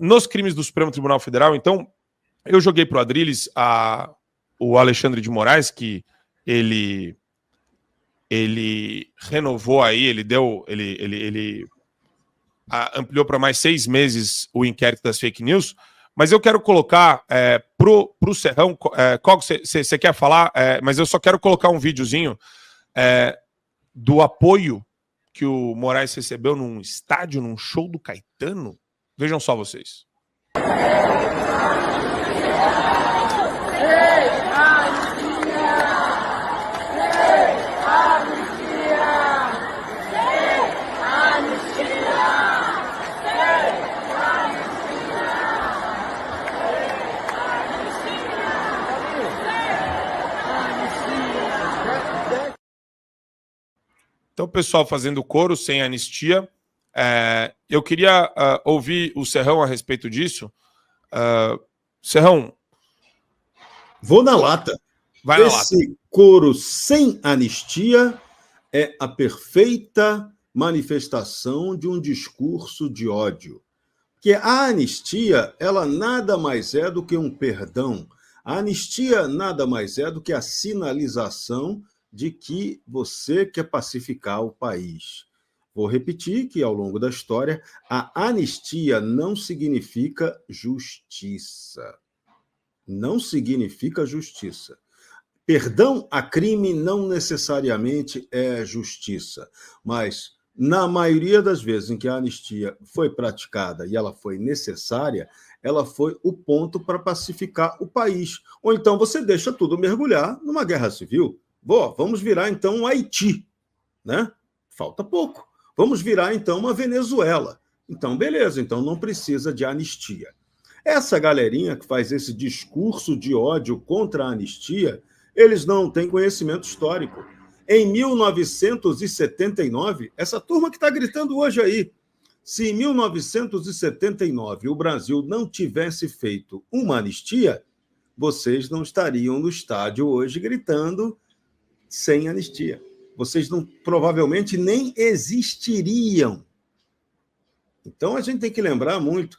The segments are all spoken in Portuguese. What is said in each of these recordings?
nos crimes do Supremo Tribunal Federal, então, eu joguei para o Adrilles o Alexandre de Moraes, que ele renovou aí, ele ampliou para mais 6 meses o inquérito das fake news, mas eu quero colocar pro Serrão, qual você quer falar, mas eu só quero colocar um videozinho do apoio que o Moraes recebeu num estádio, num show do Caetano. Vejam só vocês. Então, o pessoal fazendo coro sem anistia. Eu queria ouvir o Serrão a respeito disso. Serrão. Vou na lata. Vai na lata. Esse coro sem anistia é a perfeita manifestação de um discurso de ódio. Porque a anistia, ela nada mais é do que um perdão. A anistia nada mais é do que a sinalização de que você quer pacificar o país. Vou repetir que, ao longo da história, a anistia não significa justiça. Não significa justiça. Perdão a crime não necessariamente é justiça, mas, na maioria das vezes em que a anistia foi praticada e ela foi necessária, ela foi o ponto para pacificar o país. Ou então você deixa tudo mergulhar numa guerra civil. Vamos virar, então, um Haiti, né? Falta pouco. Vamos virar, então, uma Venezuela. Então, beleza, então não precisa de anistia. Essa galerinha que faz esse discurso de ódio contra a anistia, eles não têm conhecimento histórico. Em 1979, essa turma que está gritando hoje aí, se em 1979 o Brasil não tivesse feito uma anistia, vocês não estariam no estádio hoje gritando sem anistia. Vocês não, provavelmente nem existiriam. Então, a gente tem que lembrar muito,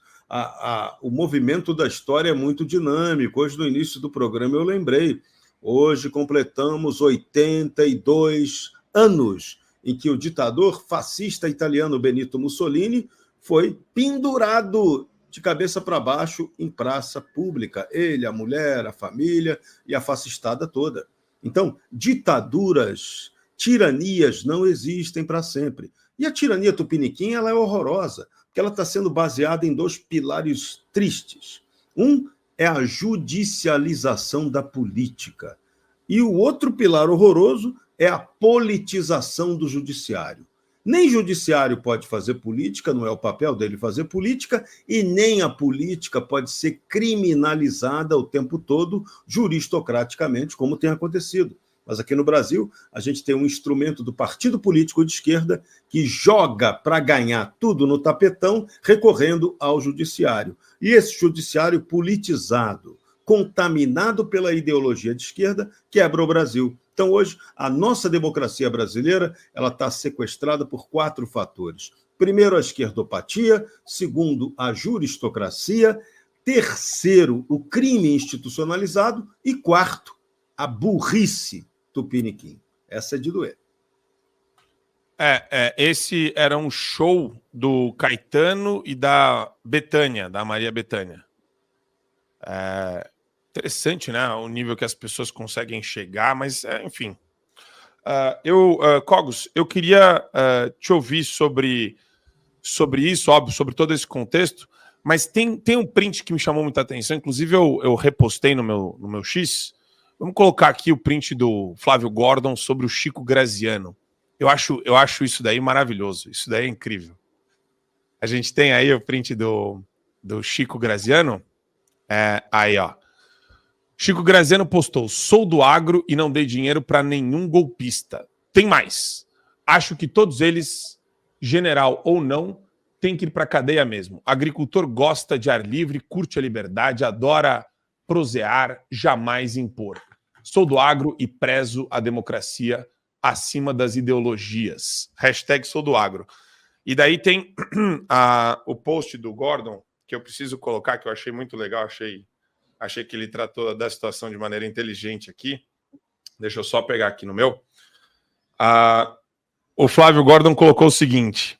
o movimento da história é muito dinâmico. Hoje, no início do programa, eu lembrei, hoje completamos 82 anos em que o ditador fascista italiano Benito Mussolini foi pendurado de cabeça para baixo em praça pública. Ele, a mulher, a família e a fascistada toda. Então, ditaduras, tiranias não existem para sempre. E a tirania tupiniquim ela é horrorosa, porque ela está sendo baseada em 2 pilares tristes. Um é a judicialização da política. E o outro pilar horroroso é a politização do judiciário. Nem judiciário pode fazer política, não é o papel dele fazer política, e nem a política pode ser criminalizada o tempo todo, juristocraticamente, como tem acontecido. Mas aqui no Brasil, a gente tem um instrumento do partido político de esquerda que joga para ganhar tudo no tapetão, recorrendo ao judiciário. E esse judiciário politizado, contaminado pela ideologia de esquerda, quebra o Brasil. Então, hoje, a nossa democracia brasileira ela está sequestrada por 4 fatores. Primeiro, a esquerdopatia. Segundo, a juristocracia. Terceiro, o crime institucionalizado. E quarto, a burrice tupiniquim. Essa é de doer. Esse era um show do Caetano e da Bethânia, da Maria Bethânia. Interessante, né? O nível que as pessoas conseguem chegar, mas, enfim. Cogos, eu queria te ouvir sobre isso, óbvio, sobre todo esse contexto, mas tem um print que me chamou muita atenção, inclusive eu repostei no meu X. Vamos colocar aqui o print do Flávio Gordon sobre o Chico Graziano. Eu acho isso daí maravilhoso, isso daí é incrível. A gente tem aí o print do Chico Graziano. Aí, ó. Chico Graziano postou: sou do agro e não dei dinheiro para nenhum golpista. Tem mais. Acho que todos eles, general ou não, tem que ir para a cadeia mesmo. Agricultor gosta de ar livre, curte a liberdade, adora prosear, jamais impor. Sou do agro e prezo a democracia acima das ideologias. Hashtag sou do agro. E daí tem o post do Gordon, que eu preciso colocar, que eu achei muito legal, achei que ele tratou da situação de maneira inteligente aqui. Deixa eu só pegar aqui no meu. O Flávio Gordon colocou o seguinte.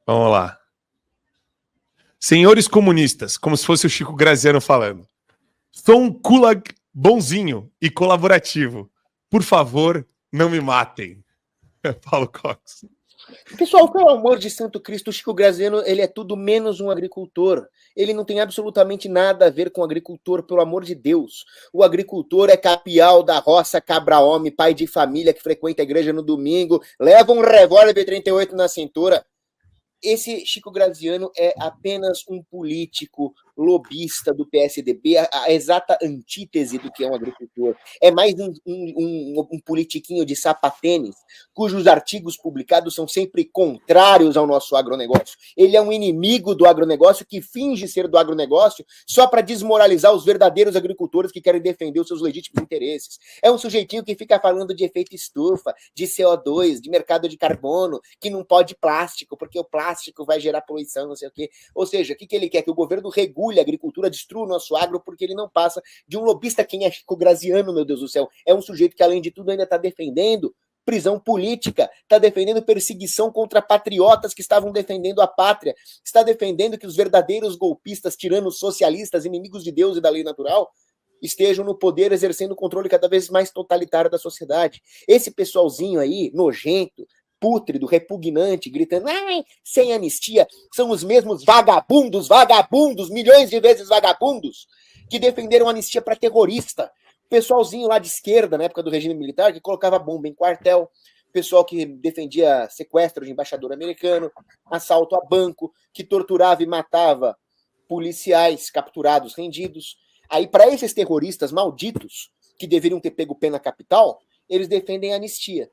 Vamos lá. Senhores comunistas, como se fosse o Chico Graziano falando. Sou um gulag bonzinho e colaborativo. Por favor, não me matem. Paulo Cox. Pessoal, pelo amor de Santo Cristo, o Chico Graziano, ele é tudo menos um agricultor. Ele não tem absolutamente nada a ver com agricultor, pelo amor de Deus. O agricultor é capial da roça, cabra-homem, pai de família que frequenta a igreja no domingo, leva um revólver 38 na cintura. Esse Chico Graziano é apenas um político lobista do PSDB, a exata antítese do que é um agricultor. É mais um politiquinho de sapatênis, cujos artigos publicados são sempre contrários ao nosso agronegócio. Ele é um inimigo do agronegócio que finge ser do agronegócio só para desmoralizar os verdadeiros agricultores que querem defender os seus legítimos interesses. É um sujeitinho que fica falando de efeito estufa, de CO2, de mercado de carbono, que não pode plástico, porque o plástico vai gerar poluição, não sei o quê. Ou seja, o que ele quer? Que o governo regule a agricultura, destrua o nosso agro, porque ele não passa de um lobista. Quem é Chico Graziano, meu Deus do céu? É um sujeito que, além de tudo, ainda está defendendo prisão política, está defendendo perseguição contra patriotas que estavam defendendo a pátria, está defendendo que os verdadeiros golpistas, tiranos socialistas, inimigos de Deus e da lei natural, estejam no poder exercendo o controle cada vez mais totalitário da sociedade. Esse pessoalzinho aí, nojento, pútrido, repugnante, gritando sem anistia, são os mesmos vagabundos, milhões de vezes vagabundos, que defenderam anistia para terrorista. Pessoalzinho lá de esquerda, na época do regime militar, que colocava bomba em quartel, pessoal que defendia sequestro de embaixador americano, assalto a banco, que torturava e matava policiais capturados, rendidos. Aí, para esses terroristas malditos, que deveriam ter pego pena capital, eles defendem a anistia.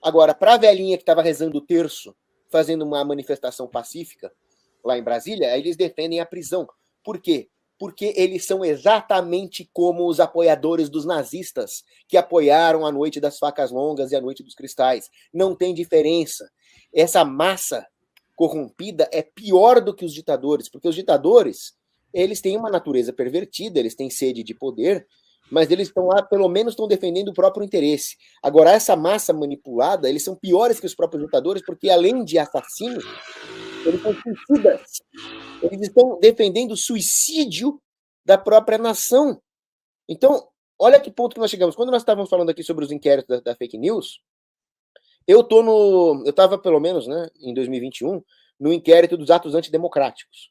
Agora, para a velhinha que estava rezando o terço, fazendo uma manifestação pacífica lá em Brasília, aí eles defendem a prisão. Por quê? Porque eles são exatamente como os apoiadores dos nazistas que apoiaram a Noite das Facas Longas e a Noite dos Cristais. Não tem diferença. Essa massa corrompida é pior do que os ditadores, porque os ditadores, eles têm uma natureza pervertida, eles têm sede de poder, mas eles estão lá, pelo menos estão defendendo o próprio interesse. Agora, essa massa manipulada, eles são piores que os próprios ditadores, porque além de assassinos, eles são suicidas. Eles estão defendendo o suicídio da própria nação. Então, olha que ponto que nós chegamos. Quando nós estávamos falando aqui sobre os inquéritos da fake news, eu estava, pelo menos, né, em 2021, no inquérito dos atos antidemocráticos.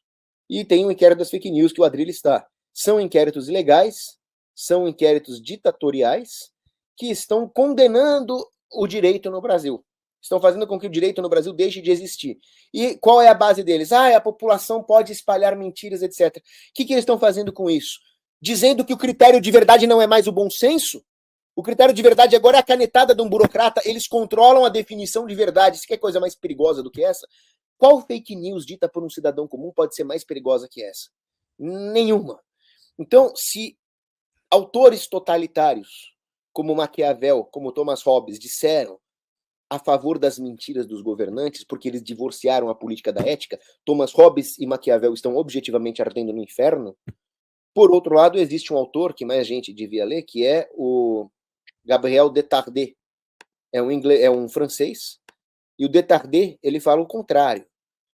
E tem o inquérito das fake news que o Adrilles está. São inquéritos ilegais, são inquéritos ditatoriais que estão condenando o direito no Brasil. Estão fazendo com que o direito no Brasil deixe de existir. E qual é a base deles? A população pode espalhar mentiras, etc. O que eles estão fazendo com isso? Dizendo que o critério de verdade não é mais o bom senso? O critério de verdade agora é a canetada de um burocrata. Eles controlam a definição de verdade. Isso que é coisa mais perigosa do que essa? Qual fake news dita por um cidadão comum pode ser mais perigosa que essa? Nenhuma. Então, se autores totalitários, como Maquiavel, como Thomas Hobbes, disseram a favor das mentiras dos governantes, porque eles divorciaram a política da ética, Thomas Hobbes e Maquiavel estão objetivamente ardendo no inferno. Por outro lado, existe um autor que mais gente devia ler, que é o Gabriel Detardet. É um francês, e o Detardet, ele fala o contrário.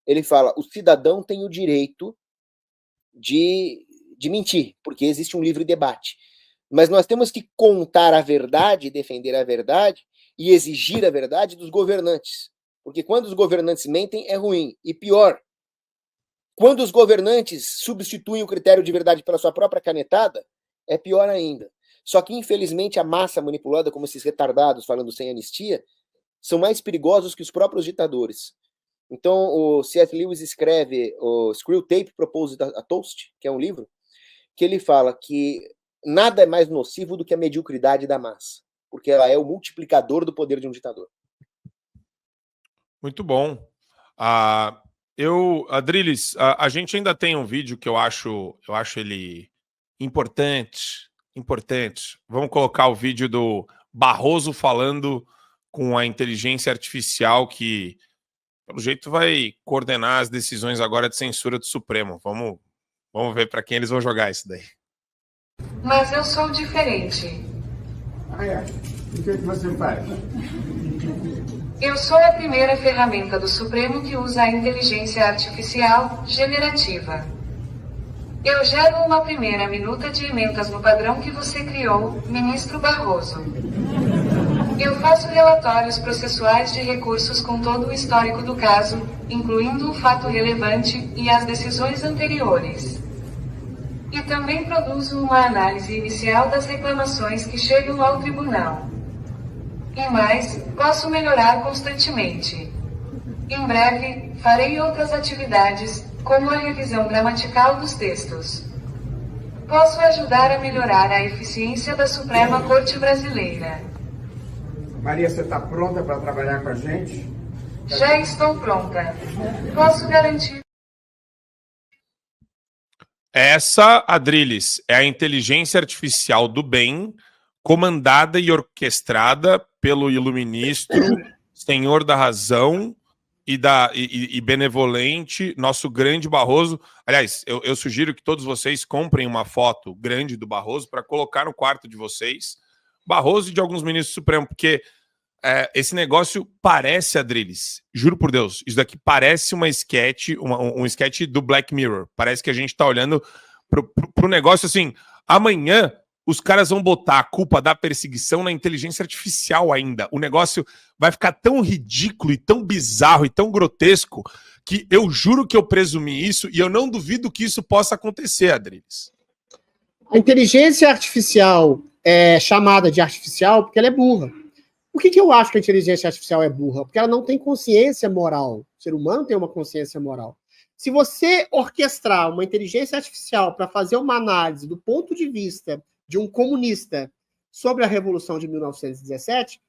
Ele fala, o cidadão tem o direito de mentir, porque existe um livre debate. Mas nós temos que contar a verdade, defender a verdade e exigir a verdade dos governantes. Porque quando os governantes mentem, é ruim. E pior, quando os governantes substituem o critério de verdade pela sua própria canetada, é pior ainda. Só que, infelizmente, a massa manipulada, como esses retardados falando sem anistia, são mais perigosos que os próprios ditadores. Então, o C.S. Lewis escreve o Screwtape Proposed a Toast, que é um livro, que ele fala que nada é mais nocivo do que a mediocridade da massa, porque ela é o multiplicador do poder de um ditador. Muito bom. Adrilles, a gente ainda tem um vídeo que eu acho ele importante. Vamos colocar o vídeo do Barroso falando com a inteligência artificial que pelo jeito vai coordenar as decisões agora de censura do Supremo. Vamos ver para quem eles vão jogar isso daí. Mas eu sou diferente. Ah, é? O que você faz? Eu sou a primeira ferramenta do Supremo que usa a inteligência artificial generativa. Eu gero uma primeira minuta de emendas no padrão que você criou, ministro Barroso. Eu faço relatórios processuais de recursos com todo o histórico do caso, incluindo o fato relevante e as decisões anteriores. E também produzo uma análise inicial das reclamações que chegam ao tribunal. E mais, posso melhorar constantemente. Em breve, farei outras atividades, como a revisão gramatical dos textos. Posso ajudar a melhorar a eficiência da Suprema Corte Brasileira. Maria, você está pronta para trabalhar com a gente? Já estou pronta. Posso garantir... Essa, Adriles, é a inteligência artificial do bem, comandada e orquestrada pelo iluministro, senhor da razão e benevolente, nosso grande Barroso. Aliás, eu sugiro que todos vocês comprem uma foto grande do Barroso para colocar no quarto de vocês. Barroso e de alguns ministros do Supremo, porque esse negócio parece, Adriles, juro por Deus, isso daqui parece uma sketch, um sketch do Black Mirror. Parece que a gente tá olhando pro negócio assim, amanhã os caras vão botar a culpa da perseguição na inteligência artificial ainda. O negócio vai ficar tão ridículo e tão bizarro e tão grotesco que eu juro que eu presumi isso e eu não duvido que isso possa acontecer, Adriles. A inteligência artificial é chamada de artificial porque ela é burra. Por que eu acho que a inteligência artificial é burra? Porque ela não tem consciência moral. O ser humano tem uma consciência moral. Se você orquestrar uma inteligência artificial para fazer uma análise do ponto de vista de um comunista sobre a Revolução de 1917,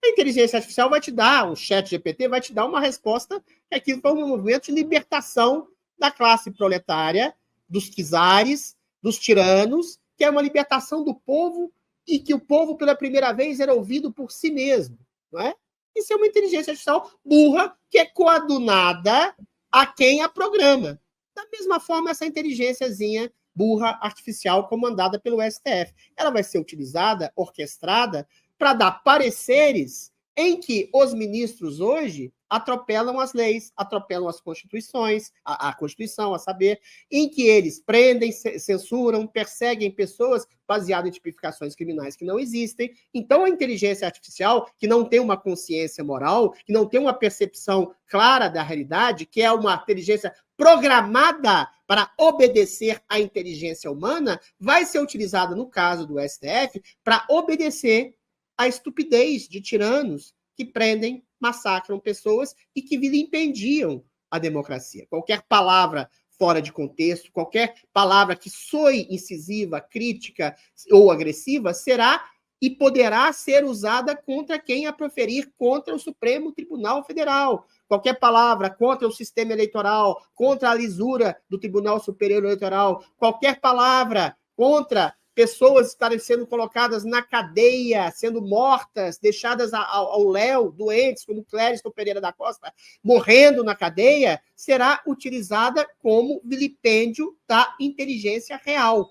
a inteligência artificial vai te dar, um chat GPT vai te dar uma resposta que aquilo foi um movimento de libertação da classe proletária, dos czares, dos tiranos, que é uma libertação do povo e que o povo, pela primeira vez, era ouvido por si mesmo. Não é? Isso é uma inteligência artificial burra que é coadunada a quem a programa. Da mesma forma, essa inteligênciazinha burra artificial comandada pelo STF. Ela vai ser utilizada, orquestrada, para dar pareceres em que os ministros hoje atropelam as leis, atropelam as constituições, a Constituição, a saber, em que eles prendem, censuram, perseguem pessoas baseado em tipificações criminais que não existem. Então, a inteligência artificial, que não tem uma consciência moral, que não tem uma percepção clara da realidade, que é uma inteligência programada para obedecer à inteligência humana, vai ser utilizada, no caso do STF, para obedecer à estupidez de tiranos que prendem, massacram pessoas e que vilipendiam a democracia. Qualquer palavra fora de contexto, qualquer palavra que soe incisiva, crítica ou agressiva, será e poderá ser usada contra quem a proferir contra o Supremo Tribunal Federal. Qualquer palavra contra o sistema eleitoral, contra a lisura do Tribunal Superior Eleitoral, qualquer palavra contra pessoas estarem sendo colocadas na cadeia, sendo mortas, deixadas ao léu, doentes, como Clériston Pereira da Costa, morrendo na cadeia, será utilizada como vilipêndio da inteligência real.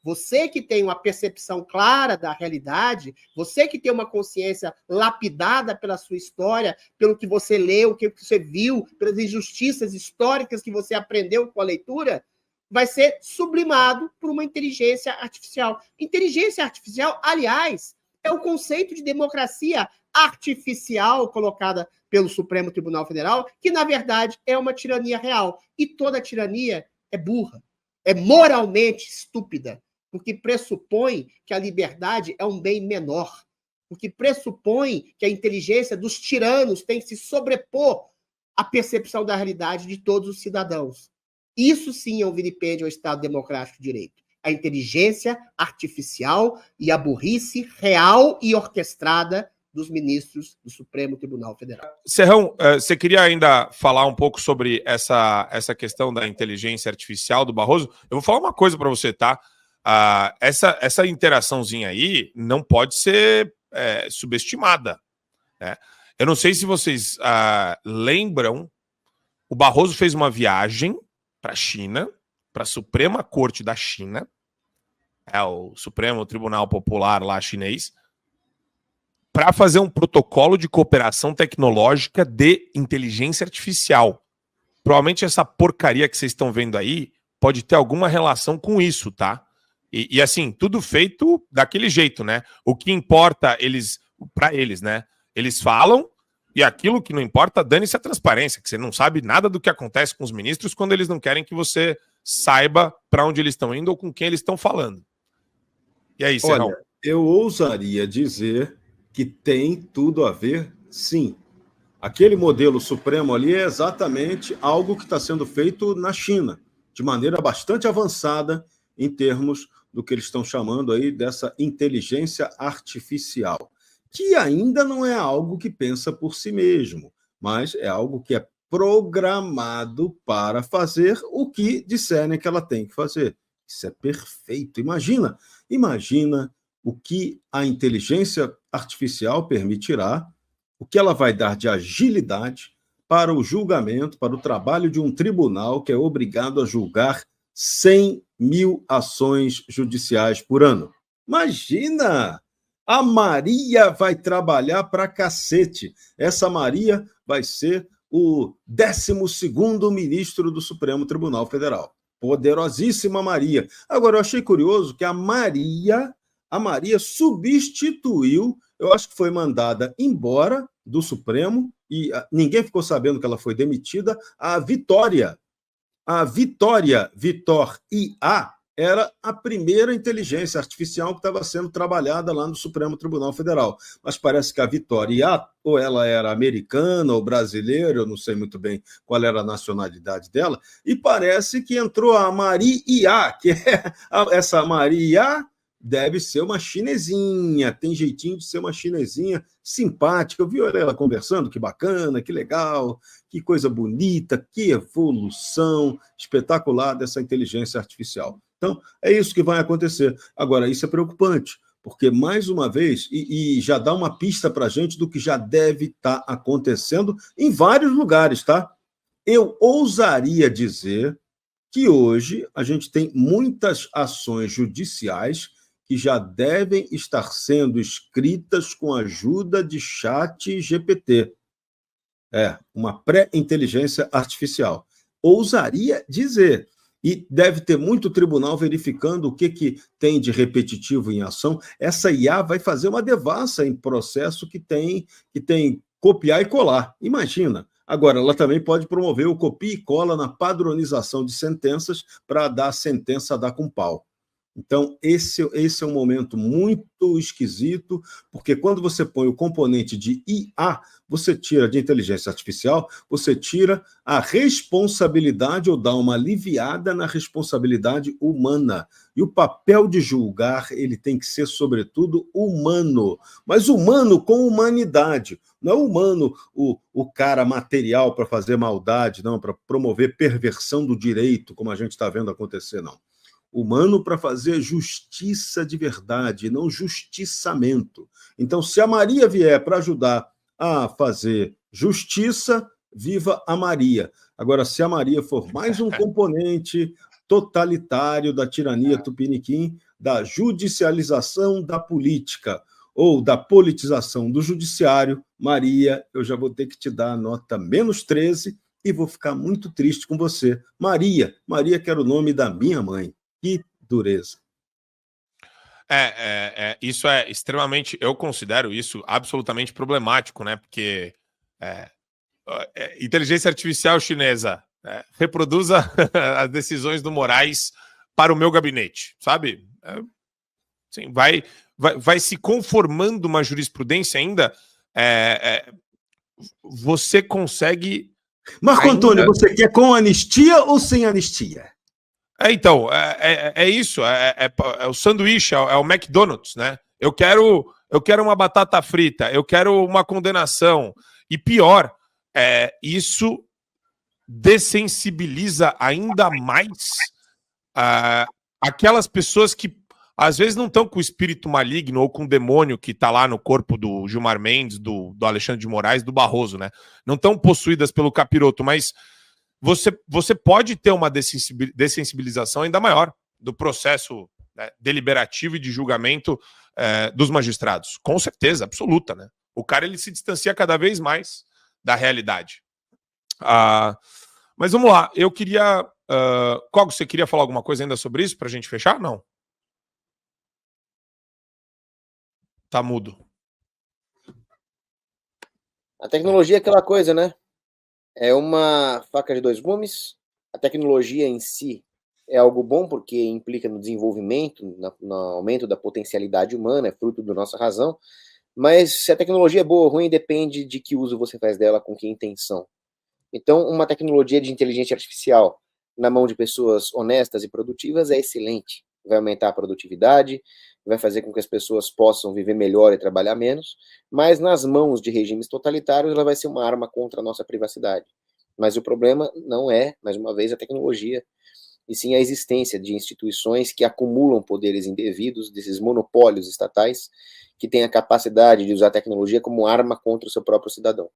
Você que tem uma percepção clara da realidade, você que tem uma consciência lapidada pela sua história, pelo que você leu, o que você viu, pelas injustiças históricas que você aprendeu com a leitura, vai ser sublimado por uma inteligência artificial. Inteligência artificial, aliás, é o conceito de democracia artificial colocada pelo Supremo Tribunal Federal, que, na verdade, é uma tirania real. E toda tirania é burra, é moralmente estúpida, porque pressupõe que a liberdade é um bem menor, porque pressupõe que a inteligência dos tiranos tem que se sobrepor à percepção da realidade de todos os cidadãos. Isso sim é um vilipêndio ao Estado Democrático de Direito. A inteligência artificial e a burrice real e orquestrada dos ministros do Supremo Tribunal Federal. Serrão, você queria ainda falar um pouco sobre essa questão da inteligência artificial do Barroso? Eu vou falar uma coisa para você, tá? Essa interaçãozinha aí não pode ser subestimada, né? Eu não sei se vocês lembram, o Barroso fez uma viagem para a China, para a Suprema Corte da China, o Supremo Tribunal Popular lá chinês, para fazer um protocolo de cooperação tecnológica de inteligência artificial. Provavelmente essa porcaria que vocês estão vendo aí pode ter alguma relação com isso, tá? E assim, tudo feito daquele jeito, né? O que importa para eles, né? Eles falam e aquilo que não importa, dane-se a transparência, que você não sabe nada do que acontece com os ministros quando eles não querem que você saiba para onde eles estão indo ou com quem eles estão falando. E aí, Serrão? Olha, eu ousaria dizer que tem tudo a ver, sim. Aquele modelo supremo ali é exatamente algo que está sendo feito na China, de maneira bastante avançada em termos do que eles estão chamando aí dessa inteligência artificial, que ainda não é algo que pensa por si mesmo, mas é algo que é programado para fazer o que disserem que ela tem que fazer. Isso é perfeito. Imagina o que a inteligência artificial permitirá, o que ela vai dar de agilidade para o julgamento, para o trabalho de um tribunal que é obrigado a julgar 100 mil ações judiciais por ano. Imagina! A Maria vai trabalhar pra cacete. Essa Maria vai ser o 12º ministro do Supremo Tribunal Federal. Poderosíssima Maria. Agora, eu achei curioso que a Maria substituiu, eu acho que foi mandada embora do Supremo, e ninguém ficou sabendo que ela foi demitida, a Vitória. A Vitória IA era a primeira inteligência artificial que estava sendo trabalhada lá no Supremo Tribunal Federal. Mas parece que a Vitória IA, ou ela era americana ou brasileira, eu não sei muito bem qual era a nacionalidade dela, e parece que entrou a Maria, que é essa Maria deve ser uma chinesinha, tem jeitinho de ser uma chinesinha simpática. Eu vi ela conversando, que bacana, que legal, que coisa bonita, que evolução espetacular dessa inteligência artificial. Então, é isso que vai acontecer. Agora, isso é preocupante, porque, mais uma vez, e já dá uma pista para a gente do que já deve estar acontecendo em vários lugares, tá? Eu ousaria dizer que hoje a gente tem muitas ações judiciais que já devem estar sendo escritas com a ajuda de ChatGPT. Uma pré-inteligência artificial. Ousaria dizer. E deve ter muito tribunal verificando o que tem de repetitivo em ação. Essa IA vai fazer uma devassa em processo que tem copiar e colar. Imagina. Agora, ela também pode promover o copia e cola na padronização de sentenças para dar a sentença a dar com pau. Então, esse é um momento muito esquisito, porque quando você põe o componente de IA, você tira de inteligência artificial, você tira a responsabilidade ou dá uma aliviada na responsabilidade humana. E o papel de julgar, ele tem que ser, sobretudo, humano. Mas humano com humanidade. Não é humano o cara material para fazer maldade, não, para promover perversão do direito, como a gente está vendo acontecer, não. Humano para fazer justiça de verdade, não justiçamento. Então, se a Maria vier para ajudar a fazer justiça, viva a Maria. Agora, se a Maria for mais um componente totalitário da tirania tupiniquim, da judicialização da política ou da politização do judiciário, Maria, eu já vou ter que te dar a nota -13 e vou ficar muito triste com você. Maria que era o nome da minha mãe. Que dureza. Isso é extremamente, eu considero isso absolutamente problemático, né? Porque inteligência artificial chinesa reproduza as decisões do Moraes para o meu gabinete, sabe? Assim, vai se conformando uma jurisprudência ainda. Você consegue. Marco Antônio, você quer com anistia ou sem anistia? Então, é isso, é o sanduíche, é o McDonald's, né? Eu quero uma batata frita, eu quero uma condenação. E pior, isso dessensibiliza ainda mais aquelas pessoas que às vezes não estão com o espírito maligno ou com o demônio que está lá no corpo do Gilmar Mendes, do Alexandre de Moraes, do Barroso, né? Não estão possuídas pelo capiroto, mas você pode ter uma dessensibilização ainda maior do processo, né, deliberativo e de julgamento dos magistrados. Com certeza, absoluta, né? O cara, ele se distancia cada vez mais da realidade. Mas vamos lá, eu queria... Kogo, você queria falar alguma coisa ainda sobre isso para a gente fechar? Não? Tá mudo. A tecnologia é aquela coisa, né? É uma faca de dois gumes. A tecnologia em si é algo bom porque implica no desenvolvimento, no aumento da potencialidade humana, é fruto da nossa razão. Mas se a tecnologia é boa ou ruim, depende de que uso você faz dela, com que intenção. Então, uma tecnologia de inteligência artificial na mão de pessoas honestas e produtivas é excelente. Vai aumentar a produtividade, vai fazer com que as pessoas possam viver melhor e trabalhar menos, mas nas mãos de regimes totalitários ela vai ser uma arma contra a nossa privacidade. Mas o problema não é, mais uma vez, a tecnologia, e sim a existência de instituições que acumulam poderes indevidos, desses monopólios estatais, que têm a capacidade de usar a tecnologia como arma contra o seu próprio cidadão.